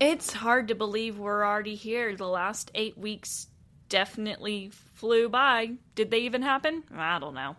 It's hard to believe we're already here. The last 8 weeks definitely flew by. Did they even happen? I don't know.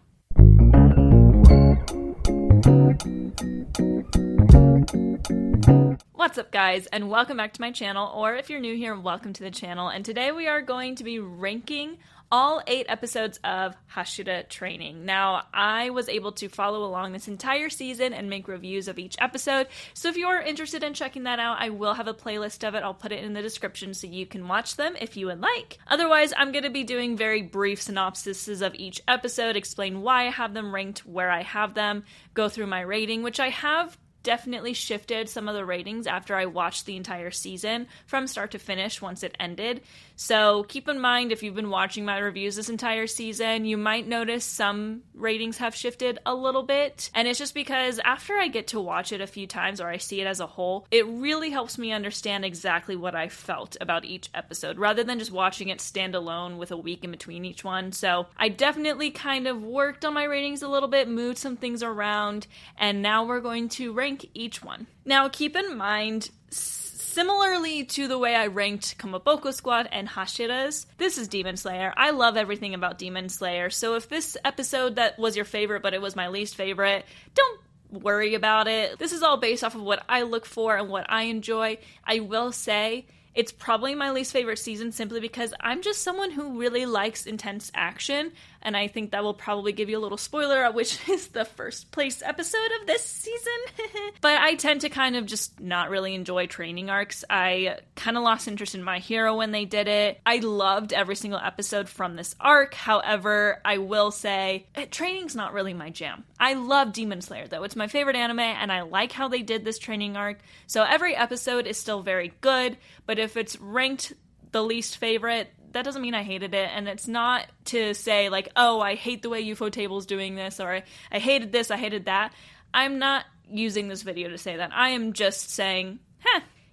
What's up, guys, and welcome back to my channel, or if you're new here, welcome to the channel. And today we are going to be ranking all 8 episodes of Hashira training. Now, I was able to follow along this entire season and make reviews of each episode, so if you're interested in checking that out, I will have a playlist of it. I'll put it in the description so you can watch them if you would like. Otherwise, I'm going to be doing very brief synopsises of each episode, explain why I have them ranked where I have them, go through my rating, which I have definitely shifted some of the ratings after I watched the entire season from start to finish once it ended. So keep in mind, if you've been watching my reviews this entire season, you might notice some ratings have shifted a little bit. And it's just because after I get to watch it a few times, or I see it as a whole, it really helps me understand exactly what I felt about each episode, rather than just watching it stand alone with a week in between each one. So I definitely kind of worked on my ratings a little bit, moved some things around, and now we're going to rank each one. Now, keep in mind, similarly to the way I ranked Kamaboko Squad and Hashira's, this is Demon Slayer. I love everything about Demon Slayer, so if this episode that was your favorite but it was my least favorite, don't worry about it. This is all based off of what I look for and what I enjoy. I will say it's probably my least favorite season simply because I'm just someone who really likes intense action, and I think that will probably give you a little spoiler, which is the first place episode of this season. But I tend to kind of just not really enjoy training arcs. I kind of lost interest in My Hero when they did it. I loved every single episode from this arc. However, I will say, training's not really my jam. I love Demon Slayer, though. It's my favorite anime, and I like how they did this training arc. So every episode is still very good, but if it's ranked the least favorite, that doesn't mean I hated it, and it's not to say, like, oh, I hate the way Ufotable's doing this, or I hated this, I hated that. I'm not using this video to say that. I am just saying,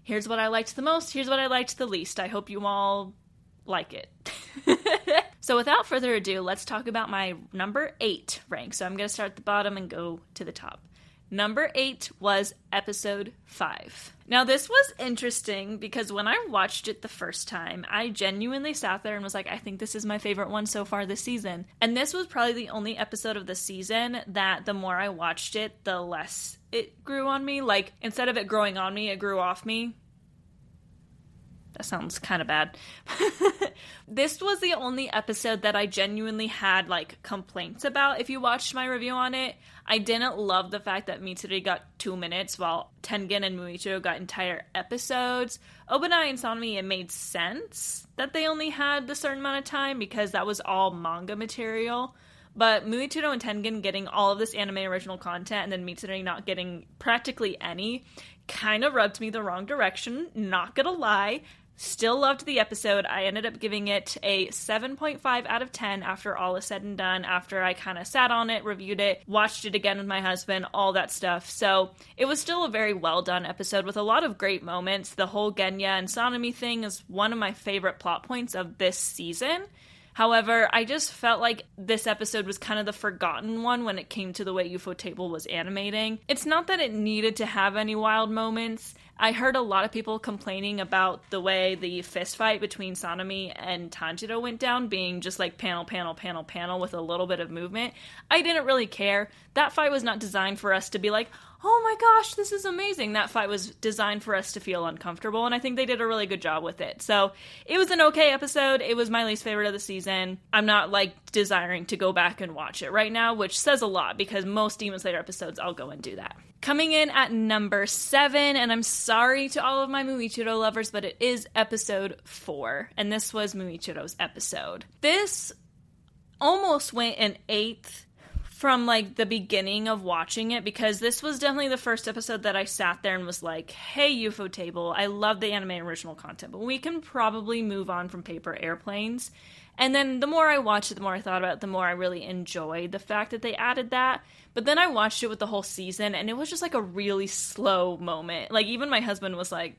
here's what I liked the most, here's what I liked the least. I hope you all like it. So without further ado, let's talk about my number 8 rank. So I'm going to start at the bottom and go to the top. Number 8 was episode 5. Now, this was interesting because when I watched it the first time, I genuinely sat there and was like, I think this is my favorite one so far this season. And this was probably the only episode of the season that the more I watched it, the less it grew on me. Like, instead of it growing on me, it grew off me. That sounds kind of bad. This was the only episode that I genuinely had, like, complaints about. If you watched my review on it, I didn't love the fact that Mitsuri got 2 minutes while Tengen and Muichiro got entire episodes. Obunai and Sanemi, it made sense that they only had the certain amount of time because that was all manga material. But Muichiro and Tengen getting all of this anime original content and then Mitsuri not getting practically any kind of rubbed me the wrong direction, not gonna lie. Still loved the episode. I ended up giving it a 7.5 out of 10 after all is said and done, after I kind of sat on it, reviewed it, watched it again with my husband, all that stuff. So it was still a very well done episode with a lot of great moments. The whole Genya and Sanemi thing is one of my favorite plot points of this season. However, I just felt like this episode was kind of the forgotten one when it came to the way Ufotable was animating. It's not that it needed to have any wild moments. I heard a lot of people complaining about the way the fist fight between Sanemi and Tanjiro went down, being just like panel, panel, panel, panel with a little bit of movement. I didn't really care. That fight was not designed for us to be like, oh my gosh, this is amazing. That fight was designed for us to feel uncomfortable, and I think they did a really good job with it. So it was an okay episode. It was my least favorite of the season. I'm not, like, desiring to go back and watch it right now, which says a lot, because most Demon Slayer episodes, I'll go and do that. Coming in at number 7, and I'm sorry to all of my Muichiro lovers, but it is episode 4, and this was Muichiro's episode. This almost went an 8th from, like, the beginning of watching it, because this was definitely the first episode that I sat there and was like, hey, Ufotable, I love the anime original content, but we can probably move on from paper airplanes. And then the more I watched it, the more I thought about it, the more I really enjoyed the fact that they added that. But then I watched it with the whole season, and it was just like a really slow moment. Like, even my husband was like,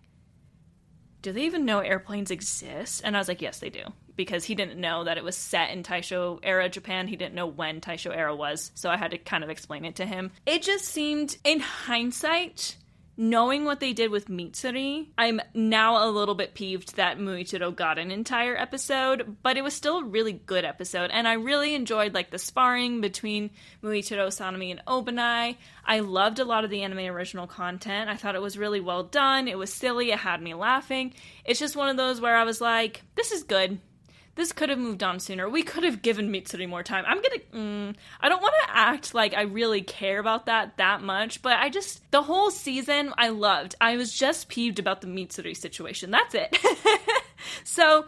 do they even know airplanes exist? And I was like, yes, they do. Because he didn't know that it was set in Taisho era Japan. He didn't know when Taisho era was. So I had to kind of explain it to him. It just seemed, in hindsight, knowing what they did with Mitsuri, I'm now a little bit peeved that Muichiro got an entire episode, but it was still a really good episode, and I really enjoyed, like, the sparring between Muichiro, Sanemi, and Obanai. I loved a lot of the anime original content. I thought it was really well done. It was silly. It had me laughing. It's just one of those where I was like, this is good. This could have moved on sooner. We could have given Mitsuri more time. I don't want to act like I really care about that much, but the whole season I loved. I was just peeved about the Mitsuri situation. That's it. So,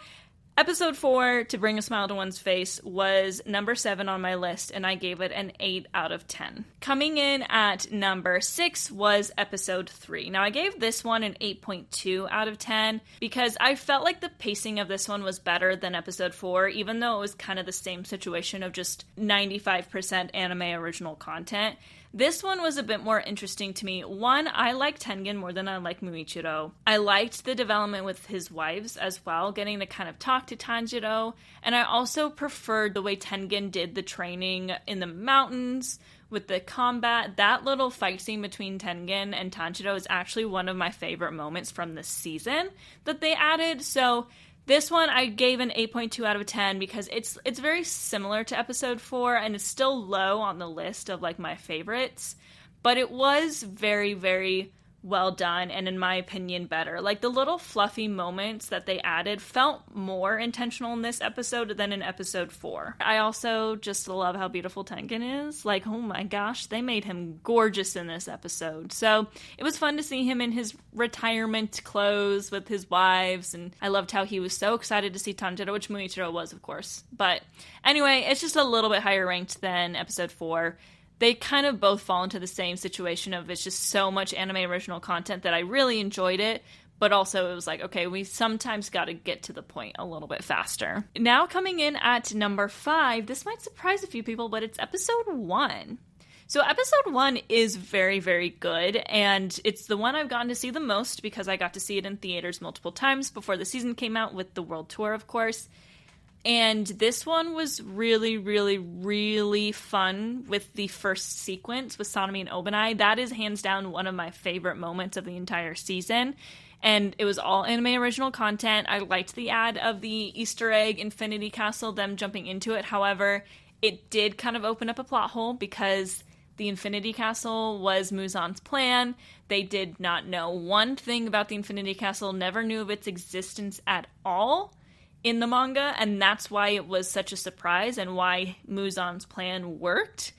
episode 4, To Bring a Smile to One's Face, was number 7 on my list, and I gave it an 8 out of 10. Coming in at number 6 was episode 3. Now, I gave this one an 8.2 out of 10 because I felt like the pacing of this one was better than episode 4, even though it was kind of the same situation of just 95% anime original content. This one was a bit more interesting to me. One, I like Tengen more than I like Muichiro. I liked the development with his wives as well, getting to kind of talk to Tanjiro. And I also preferred the way Tengen did the training in the mountains with the combat. That little fight scene between Tengen and Tanjiro is actually one of my favorite moments from this season that they added. So this one I gave an 8.2 out of 10 because it's very similar to episode 4, and it's still low on the list of, like, my favorites, but it was very, very well done, and in my opinion, better. Like, the little fluffy moments that they added felt more intentional in this episode than in episode 4. I also just love how beautiful Tengen is. Like, oh my gosh, they made him gorgeous in this episode. So it was fun to see him in his retirement clothes with his wives, and I loved how he was so excited to see Tanjiro, which Muichiro was, of course. But anyway, it's just a little bit higher ranked than episode 4. They kind of both fall into the same situation of it's just so much anime original content that I really enjoyed it, but also it was like, okay, we sometimes got to get to the point a little bit faster. Now coming in at number 5, this might surprise a few people, but it's episode 1. So episode 1 is very, very good, and it's the one I've gotten to see the most because I got to see it in theaters multiple times before the season came out with the world tour, of course. And this one was really, really, really fun with the first sequence with Sanemi and Obanai. That is hands down one of my favorite moments of the entire season. And it was all anime original content. I liked the ad of the Easter egg Infinity Castle, them jumping into it. However, it did kind of open up a plot hole because the Infinity Castle was Muzan's plan. They did not know one thing about the Infinity Castle, never knew of its existence at all in the manga, and that's why it was such a surprise and why Muzan's plan worked.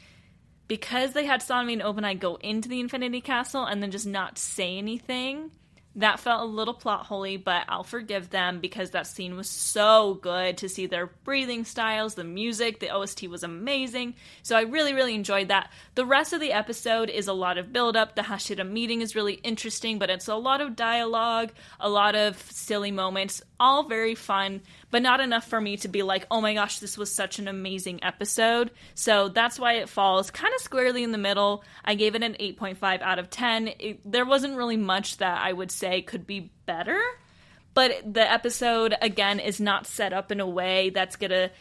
Because they had Sanemi and Obanai go into the Infinity Castle and then just not say anything, that felt a little plot holy, but I'll forgive them because that scene was so good to see their breathing styles, the music, the OST was amazing. So I really, really enjoyed that. The rest of the episode is a lot of build-up. The Hashira meeting is really interesting, but it's a lot of dialogue, a lot of silly moments, all very fun, but not enough for me to be like, oh my gosh, this was such an amazing episode. So that's why it falls kind of squarely in the middle. I gave it an 8.5 out of 10. There wasn't really much that I would say could be better, but the episode, again, is not set up in a way that's gonna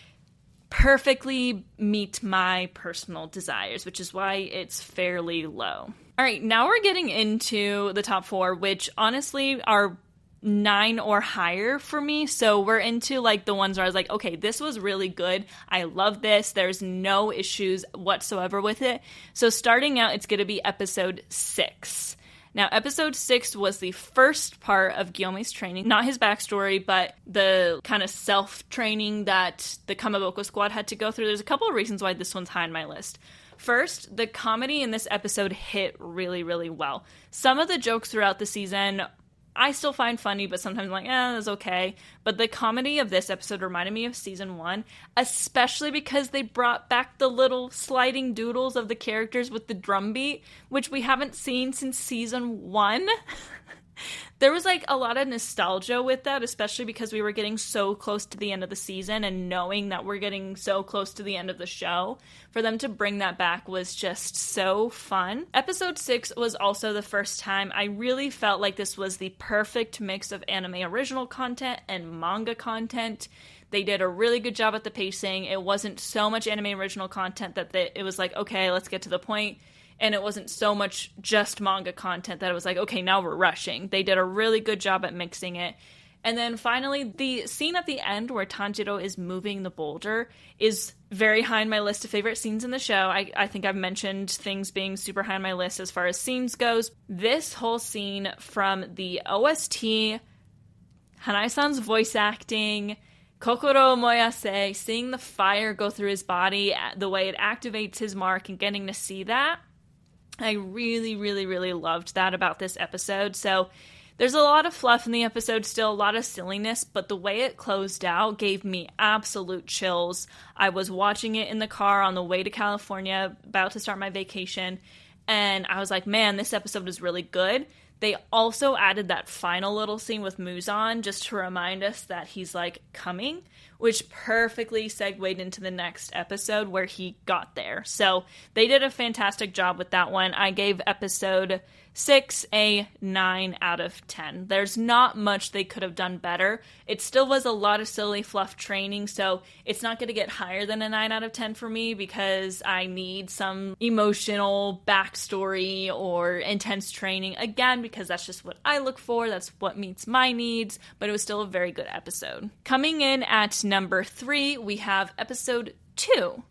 perfectly meet my personal desires, which is why it's fairly low. All right, now we're getting into the top 4, which honestly are 9 or higher for me. So we're into like the ones where I was like, okay, this was really good. I love this. There's no issues whatsoever with it. So starting out, it's going to be episode 6. Now, episode 6 was the first part of Gyome's training, not his backstory, but the kind of self-training that the Kamaboko squad had to go through. There's a couple of reasons why this one's high on my list. First, the comedy in this episode hit really, really well. Some of the jokes throughout the season I still find funny, but sometimes I'm like, that's okay. But the comedy of this episode reminded me of season 1, especially because they brought back the little sliding doodles of the characters with the drum beat, which we haven't seen since season 1. There was like a lot of nostalgia with that, especially because we were getting so close to the end of the season and knowing that we're getting so close to the end of the show. For them to bring that back was just so fun. Episode 6 was also the first time I really felt like this was the perfect mix of anime original content and manga content. They did a really good job at the pacing. It wasn't so much anime original content that it was like, okay, let's get to the point. and it wasn't so much just manga content that it was like, okay, now we're rushing. They did a really good job at mixing it. And then finally, the scene at the end where Tanjiro is moving the boulder is very high on my list of favorite scenes in the show. I think I've mentioned things being super high on my list as far as scenes goes. This whole scene, from the OST, Hanai-san's voice acting, Kokoro Moyase, seeing the fire go through his body, the way it activates his mark, and getting to see that, I really, really, really loved that about this episode. So there's a lot of fluff in the episode still, a lot of silliness, but the way it closed out gave me absolute chills. I was watching it in the car on the way to California, about to start my vacation, and I was like, man, this episode is really good. They also added that final little scene with Muzan just to remind us that he's, like, coming, which perfectly segued into the next episode where he got there. So they did a fantastic job with that one. I gave episode 6 a 9 out of 10. There's not much they could have done better. It still was a lot of silly fluff training, so it's not going to get higher than a 9 out of 10 for me because I need some emotional backstory or intense training, again, because that's just what I look for. That's what meets my needs, but it was still a very good episode. Coming in at number 3, we have episode 2.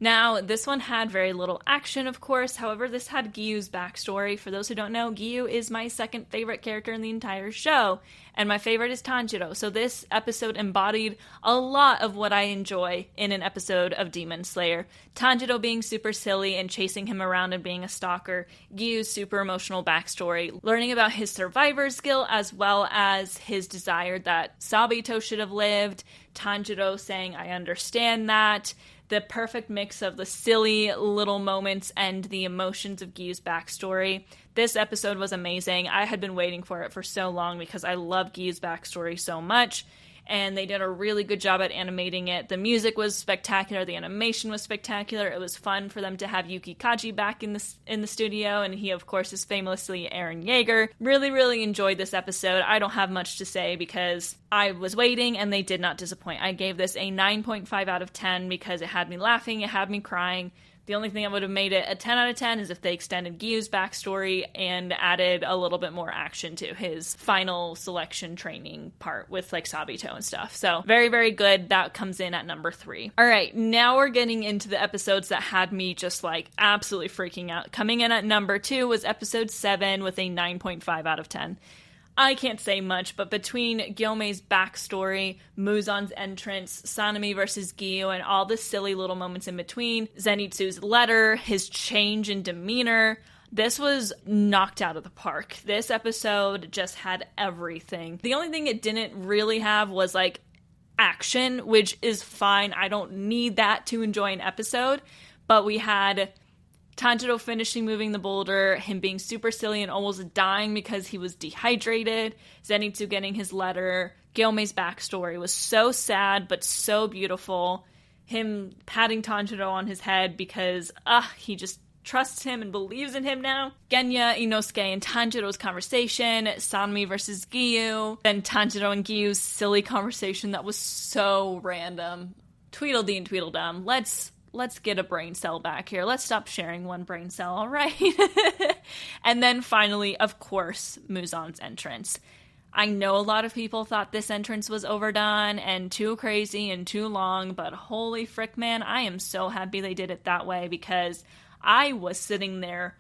Now, this one had very little action, of course. However, this had Gyu's backstory. For those who don't know, Gyu is my second favorite character in the entire show, and my favorite is Tanjiro. So this episode embodied a lot of what I enjoy in an episode of Demon Slayer. Tanjiro being super silly and chasing him around and being a stalker, Gyu's super emotional backstory, learning about his survivor's guilt as well as his desire that Sabito should have lived, Tanjiro saying, I understand that, the perfect mix of the silly little moments and the emotions of Gyu's backstory. This episode was amazing. I had been waiting for it for so long because I love Gyu's backstory so much, and they did a really good job at animating it. The music was spectacular. The animation was spectacular. It was fun for them to have Yuki Kaji back in the studio, and he, of course, is famously Eren Yeager. Really, really enjoyed this episode. I don't have much to say because I was waiting, and they did not disappoint. I gave this a 9.5 out of 10 because it had me laughing, it had me crying. The only thing that would have made it a 10 out of 10 is if they extended Gyu's backstory and added a little bit more action to his final selection training part with, like, Sabito and stuff. So, very, very good. That comes in at number 3. All right, now we're getting into the episodes that had me just, like, absolutely freaking out. Coming in at number 2 was episode 7 with a 9.5 out of 10. I can't say much, but between Gyome's backstory, Muzan's entrance, Sanemi versus Gyu, and all the silly little moments in between, Zenitsu's letter, his change in demeanor, this was knocked out of the park. This episode just had everything. The only thing it didn't really have was, like, action, which is fine. I don't need that to enjoy an episode, but we had Tanjiro finishing moving the boulder, him being super silly and almost dying because he was dehydrated, Zenitsu getting his letter, Gyome's backstory was so sad but so beautiful, him patting Tanjiro on his head because he just trusts him and believes in him now, Genya, Inosuke, and Tanjiro's conversation, Sanmi versus Gyu, then Tanjiro and Gyu's silly conversation that was so random. Tweedledee and Tweedledum, let's get a brain cell back here. Let's stop sharing one brain cell, all right? And then finally, of course, Muzan's entrance. I know a lot of people thought this entrance was overdone and too crazy and too long, but holy frick, man, I am so happy they did it that way because I was sitting there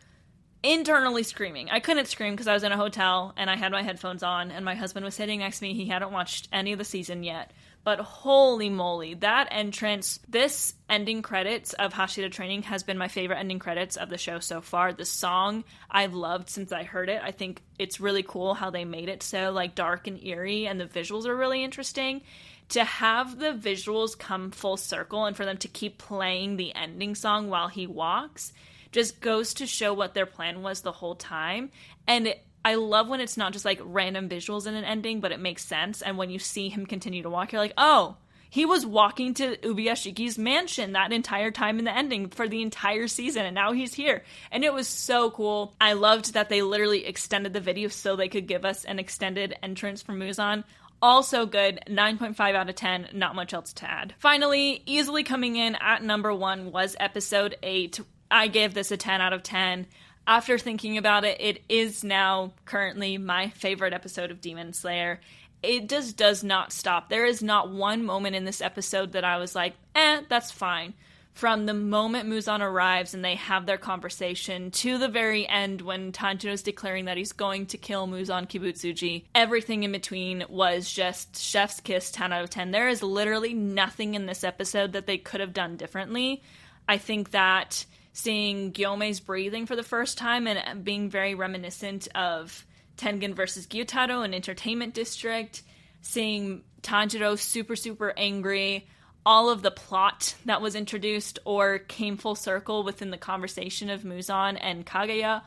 internally screaming. I couldn't scream because I was in a hotel and I had my headphones on and my husband was sitting next to me. He hadn't watched any of the season yet. But holy moly, that entrance, this ending credits of Hashira Training has been my favorite ending credits of the show so far. The song I've loved since I heard it. I think it's really cool how they made it so, like, dark and eerie, and the visuals are really interesting. To have the visuals come full circle and for them to keep playing the ending song while he walks just goes to show what their plan was the whole time. And I love when it's not just, like, random visuals in an ending, but it makes sense. And when you see him continue to walk, you're like, oh, he was walking to Ubuyashiki's mansion that entire time in the ending for the entire season, and now he's here. And it was so cool. I loved that they literally extended the video so they could give us an extended entrance from Muzan. Also good, 9.5 out of 10, not much else to add. Finally, easily coming in at number 1 was episode 8, I gave this a 10 out of 10. After thinking about it, it is now currently my favorite episode of Demon Slayer. It just does not stop. There is not one moment in this episode that I was like, that's fine. From the moment Muzan arrives and they have their conversation to the very end when Tanjiro's declaring that he's going to kill Muzan Kibutsuji, everything in between was just chef's kiss 10 out of 10. There is literally nothing in this episode that they could have done differently. I think that seeing Gyome's breathing for the first time and being very reminiscent of Tengen versus Gyutaro in Entertainment District, seeing Tanjiro super, super angry, all of the plot that was introduced or came full circle within the conversation of Muzan and Kaguya,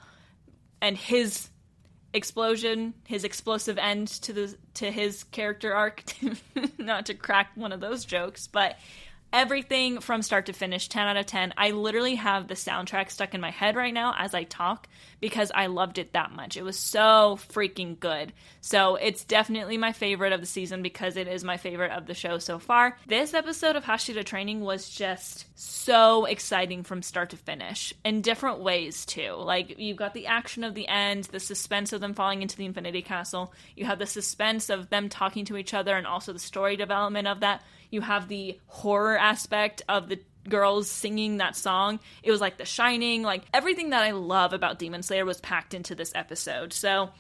and his explosion, his explosive end to his character arc, not to crack one of those jokes, but everything from start to finish, 10 out of 10. I literally have the soundtrack stuck in my head right now as I talk because I loved it that much. It was so freaking good. So it's definitely my favorite of the season because it is my favorite of the show so far. This episode of Hashira Training was just so exciting from start to finish in different ways too. Like, you've got the action of the end, the suspense of them falling into the Infinity Castle. You have the suspense of them talking to each other and also the story development of that. You have the horror aspect of the girls singing that song. It was like The Shining. Like, everything that I love about Demon Slayer was packed into this episode. So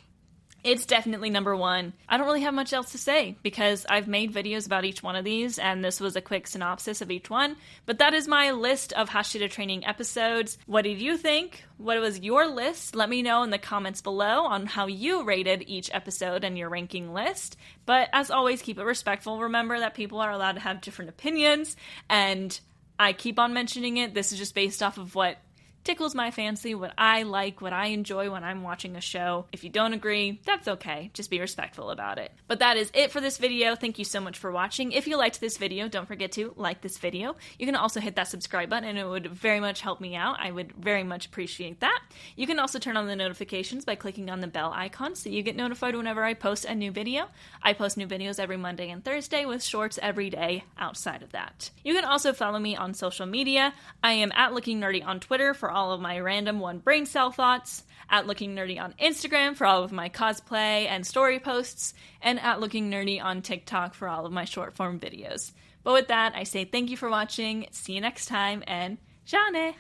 it's definitely number one. I don't really have much else to say because I've made videos about each one of these, and this was a quick synopsis of each one. But that is my list of Hashira Training episodes. What did you think? What was your list? Let me know in the comments below on how you rated each episode and your ranking list. But as always, keep it respectful. Remember that people are allowed to have different opinions, and I keep on mentioning it. This is just based off of what tickles my fancy, what I like, what I enjoy when I'm watching a show. If you don't agree, that's okay. Just be respectful about it. But that is it for this video. Thank you so much for watching. If you liked this video, don't forget to like this video. You can also hit that subscribe button and it would very much help me out. I would very much appreciate that. You can also turn on the notifications by clicking on the bell icon so you get notified whenever I post a new video. I post new videos every Monday and Thursday with shorts every day outside of that. You can also follow me on social media. I am at Looking Nerdy on Twitter for all of my random one brain cell thoughts, at Looking Nerdy on Instagram for all of my cosplay and story posts, and at Looking Nerdy on TikTok for all of my short form videos. But with that, I say thank you for watching, see you next time, and Jane!